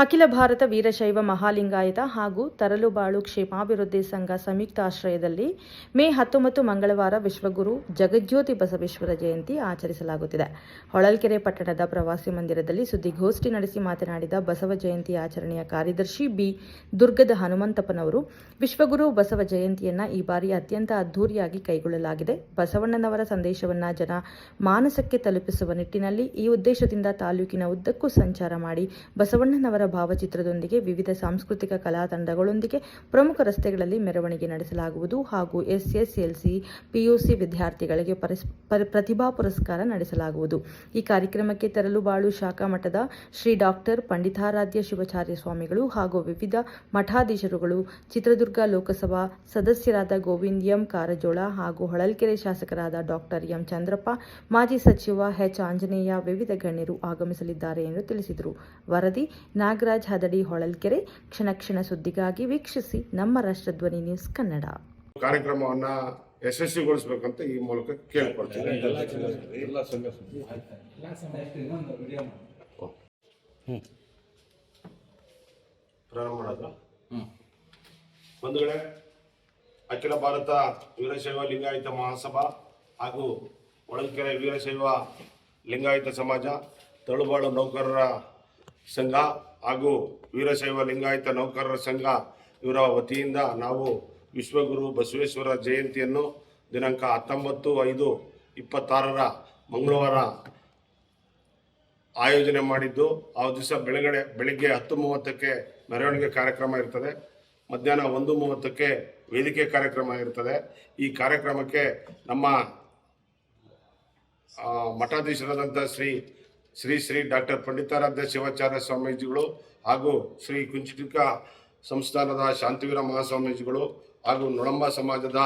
ಅಖಿಲ ಭಾರತ ವೀರಶೈವ ಮಹಾಲಿಂಗಾಯತ ಹಾಗೂ ತರಲುಬಾಳು ಕ್ಷೇಮಾಭಿವೃದ್ಧಿ ಸಂಘ ಸಂಯುಕ್ತ ಆಶ್ರಯದಲ್ಲಿ ಮೇ 19 ಮಂಗಳವಾರ ವಿಶ್ವಗುರು ಜಗಜ್ಯೋತಿ ಬಸವೇಶ್ವರ ಜಯಂತಿ ಆಚರಿಸಲಾಗುತ್ತಿದೆ. ಹೊಳಲ್ಕೆರೆ ಪಟ್ಟಣದ ಪ್ರವಾಸಿ ಮಂದಿರದಲ್ಲಿ ಸುದ್ದಿಗೋಷ್ಠಿ ನಡೆಸಿ ಮಾತನಾಡಿದ ಬಸವ ಜಯಂತಿ ಆಚರಣೆಯ ಕಾರ್ಯದರ್ಶಿ ಬಿ. ದುರ್ಗದ ಹನುಮಂತಪ್ಪನವರು, ವಿಶ್ವಗುರು ಬಸವ ಜಯಂತಿಯನ್ನು ಈ ಬಾರಿ ಅತ್ಯಂತ ಅದ್ದೂರಿಯಾಗಿ ಕೈಗೊಳ್ಳಲಾಗಿದೆ. ಬಸವಣ್ಣನವರ ಸಂದೇಶವನ್ನು ಜನ ಮಾನಸಕ್ಕೆ ತಲುಪಿಸುವ ನಿಟ್ಟಿನಲ್ಲಿ ಈ ಉದ್ದೇಶದಿಂದ ತಾಲೂಕಿನ ಉದ್ದಕ್ಕೂ ಸಂಚಾರ ಮಾಡಿ ಬಸವಣ್ಣನವರ ಭಾವಚಿತ್ರದೊಂದಿಗೆ ವಿವಿಧ ಸಾಂಸ್ಕೃತಿಕ ಕಲಾ ತಂಡಗಳೊಂದಿಗೆ ಪ್ರಮುಖ ರಸ್ತೆಗಳಲ್ಲಿ ಮೆರವಣಿಗೆ ನಡೆಸಲಾಗುವುದು ಹಾಗೂ ಎಸ್ಎಸ್ಎಲ್ಸಿ, ಪಿಯುಸಿ ವಿದ್ಯಾರ್ಥಿಗಳಿಗೆ ಪ್ರತಿಭಾ ಪುರಸ್ಕಾರ ನಡೆಸಲಾಗುವುದು. ಈ ಕಾರ್ಯಕ್ರಮಕ್ಕೆ ತರಲುಬಾಳು ಶಾಖಾ ಮಠದ ಶ್ರೀ ಡಾಕ್ಟರ್ ಪಂಡಿತಾರಾಧ್ಯ ಶಿವಾಚಾರ್ಯ ಸ್ವಾಮಿಗಳು ಹಾಗೂ ವಿವಿಧ ಮಠಾಧೀಶರುಗಳು, ಚಿತ್ರದುರ್ಗ ಲೋಕಸಭಾ ಸದಸ್ಯರಾದ ಗೋವಿಂದ್ ಎಂ ಕಾರಜೋಳ ಹಾಗೂ ಹೊಳಲ್ಕೆರೆ ಶಾಸಕರಾದ ಡಾಕ್ಟರ್ ಎಂ ಚಂದ್ರಪ್ಪ, ಮಾಜಿ ಸಚಿವ ಎಚ್ ಆಂಜನೇಯ, ವಿವಿಧ ಗಣ್ಯರು ಆಗಮಿಸಲಿದ್ದಾರೆ ಎಂದು ತಿಳಿಸಿದರು. ವರದಿ ನಾಗರಾಜ್ ಹದಡಿ, ಹೊಳಲ್ಕೆರೆ. ಕ್ಷಣ ಕ್ಷಣ ಸುದ್ದಿಗಾಗಿ ವೀಕ್ಷಿಸಿ ನಮ್ಮ ರಾಷ್ಟ್ರಧ್ವನಿ ನ್ಯೂಸ್ ಕನ್ನಡ. ಕಾರ್ಯಕ್ರಮವನ್ನು ಯಶಸ್ವಿಗೊಳಿಸಬೇಕಂತ ಈ ಮೂಲಕ ಕೇಳಿಕೊಳ್ತೀನಿ. ಪ್ರಾರಂಭ ಮಾಡೋದು. ಬಂಧುಗಳೇ, ಅಖಿಲ ಭಾರತ ವೀರಶೈವ ಲಿಂಗಾಯತ ಮಹಾಸಭಾ ಹಾಗೂ ಹೊಳಲ್ಕೆರೆ ವೀರಶೈವ ಲಿಂಗಾಯತ ಸಮಾಜ, ತರಲುಬಾಳು ನೌಕರರ ಸಂಘ ಹಾಗೂ ವೀರಶೈವ ಲಿಂಗಾಯತ ನೌಕರರ ಸಂಘ ಇವರ ವತಿಯಿಂದ ನಾವು ವಿಶ್ವಗುರು ಬಸವೇಶ್ವರ ಜಯಂತಿಯನ್ನು ದಿನಾಂಕ 19/5/26 ಮಂಗಳವಾರ ಆಯೋಜನೆ ಮಾಡಿದ್ದು, ಆ ದಿವಸ ಬೆಳಿಗ್ಗೆ 10:30ಕ್ಕೆ ಮೆರವಣಿಗೆ ಕಾರ್ಯಕ್ರಮ ಇರ್ತದೆ. ಮಧ್ಯಾಹ್ನ 1:30ಕ್ಕೆ ವೇದಿಕೆ ಕಾರ್ಯಕ್ರಮ ಇರ್ತದೆ. ಈ ಕಾರ್ಯಕ್ರಮಕ್ಕೆ ನಮ್ಮ ಮಠಾಧೀಶರಾದಂಥ ಶ್ರೀ ಡಾಕ್ಟರ್ ಪಂಡಿತಾರಾಧ್ಯ ಶಿವಾಚಾರ್ಯ ಸ್ವಾಮೀಜಿಗಳು ಹಾಗೂ ಶ್ರೀ ಕುಂಚಿಟಿಕ ಸಂಸ್ಥಾನದ ಶಾಂತಿವೀರ ಮಹಾಸ್ವಾಮೀಜಿಗಳು ಹಾಗೂ ನೊಳಂಬ ಸಮಾಜದ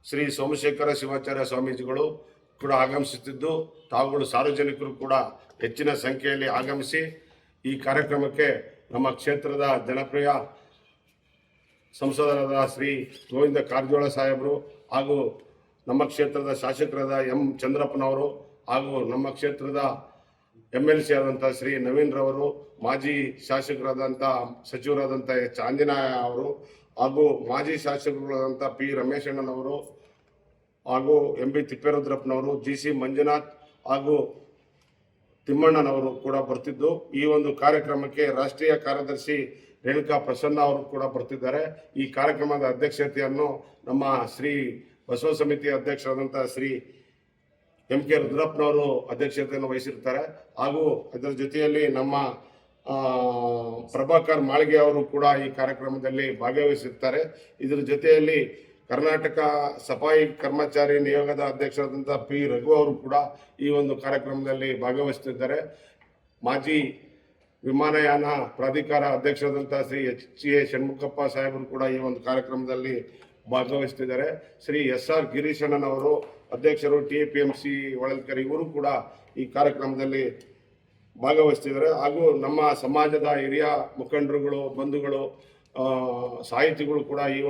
ಶ್ರೀ ಸೋಮಶೇಖರ ಶಿವಾಚಾರ್ಯ ಸ್ವಾಮೀಜಿಗಳು ಕೂಡ ಆಗಮಿಸುತ್ತಿದ್ದು, ತಾವುಗಳು ಸಾರ್ವಜನಿಕರು ಕೂಡ ಹೆಚ್ಚಿನ ಸಂಖ್ಯೆಯಲ್ಲಿ ಆಗಮಿಸಿ ಈ ಕಾರ್ಯಕ್ರಮಕ್ಕೆ ನಮ್ಮ ಕ್ಷೇತ್ರದ ಜನಪ್ರಿಯ ಸಂಸದರಾದ ಶ್ರೀ ಗೋವಿಂದ ಕಾರಜೋಳ ಸಾಹೇಬರು ಹಾಗೂ ನಮ್ಮ ಕ್ಷೇತ್ರದ ಶಾಸಕರಾದ ಎಂ ಚಂದ್ರಪ್ಪನವರು ಹಾಗೂ ನಮ್ಮ ಕ್ಷೇತ್ರದ MLC ಆದಂಥ ಶ್ರೀ ನವೀನ್ ರವರು, ಮಾಜಿ ಶಾಸಕರಾದಂಥ ಸಚಿವರಾದಂಥ ಎಚ್ ಆಂಜನೇಯ ಅವರು ಹಾಗೂ ಮಾಜಿ ಶಾಸಕರಾದಂಥ ಪಿ ರಮೇಶಣ್ಣನವರು ಹಾಗೂ MB ತಿಪ್ಪೇರುದ್ರಪ್ಪನವರು, GC ಮಂಜುನಾಥ್ ಹಾಗೂ ತಿಮ್ಮಣ್ಣನವರು ಕೂಡ ಬರ್ತಿದ್ದು, ಈ ಒಂದು ಕಾರ್ಯಕ್ರಮಕ್ಕೆ ರಾಷ್ಟ್ರೀಯ ಕಾರ್ಯದರ್ಶಿ ರೇಣುಕಾ ಪ್ರಸನ್ನ ಅವರು ಕೂಡ ಬರ್ತಿದ್ದಾರೆ. ಈ ಕಾರ್ಯಕ್ರಮದ ಅಧ್ಯಕ್ಷತೆಯನ್ನು ನಮ್ಮ ಶ್ರೀ ಬಸವ ಸಮಿತಿ ಅಧ್ಯಕ್ಷರಾದಂಥ ಶ್ರೀ MK ರುದ್ರಪ್ಪನವರು ಅಧ್ಯಕ್ಷತೆಯನ್ನು ವಹಿಸಿರ್ತಾರೆ. ಹಾಗೂ ಅದರ ಜೊತೆಯಲ್ಲಿ ನಮ್ಮ ಪ್ರಭಾಕರ್ ಮಾಳಿಗೆ ಅವರು ಕೂಡ ಈ ಕಾರ್ಯಕ್ರಮದಲ್ಲಿ ಭಾಗವಹಿಸಿರ್ತಾರೆ. ಇದರ ಜೊತೆಯಲ್ಲಿ ಕರ್ನಾಟಕ ಸಫಾಯಿ ಕರ್ಮಚಾರಿ ನಿಯೋಗದ ಅಧ್ಯಕ್ಷರಾದಂಥ P ರಘು ಅವರು ಕೂಡ ಈ ಒಂದು ಕಾರ್ಯಕ್ರಮದಲ್ಲಿ ಭಾಗವಹಿಸುತ್ತಿದ್ದಾರೆ. ಮಾಜಿ ವಿಮಾನಯಾನ ಪ್ರಾಧಿಕಾರ ಅಧ್ಯಕ್ಷರಾದಂಥ ಶ್ರೀ HA ಷಣ್ಮುಖಪ್ಪ ಸಾಹೇಬರು ಕೂಡ ಈ ಒಂದು ಕಾರ್ಯಕ್ರಮದಲ್ಲಿ ಭಾಗವಹಿಸುತ್ತಿದ್ದಾರೆ. ಶ್ರೀ SR ಗಿರೀಶಣ್ಣನವರು ಅಧ್ಯಕ್ಷರು TAPMC ಹೊಳಲ್ಕೆರೆ, ಇವರು ಕೂಡ ಈ ಕಾರ್ಯಕ್ರಮದಲ್ಲಿ ಭಾಗವಹಿಸ್ತಿದ್ದಾರೆ. ಹಾಗೂ ನಮ್ಮ ಸಮಾಜದ ಹಿರಿಯ ಮುಖಂಡರುಗಳು, ಬಂಧುಗಳು, ಸಾಹಿತಿಗಳು ಕೂಡ ಈ ಒಂದು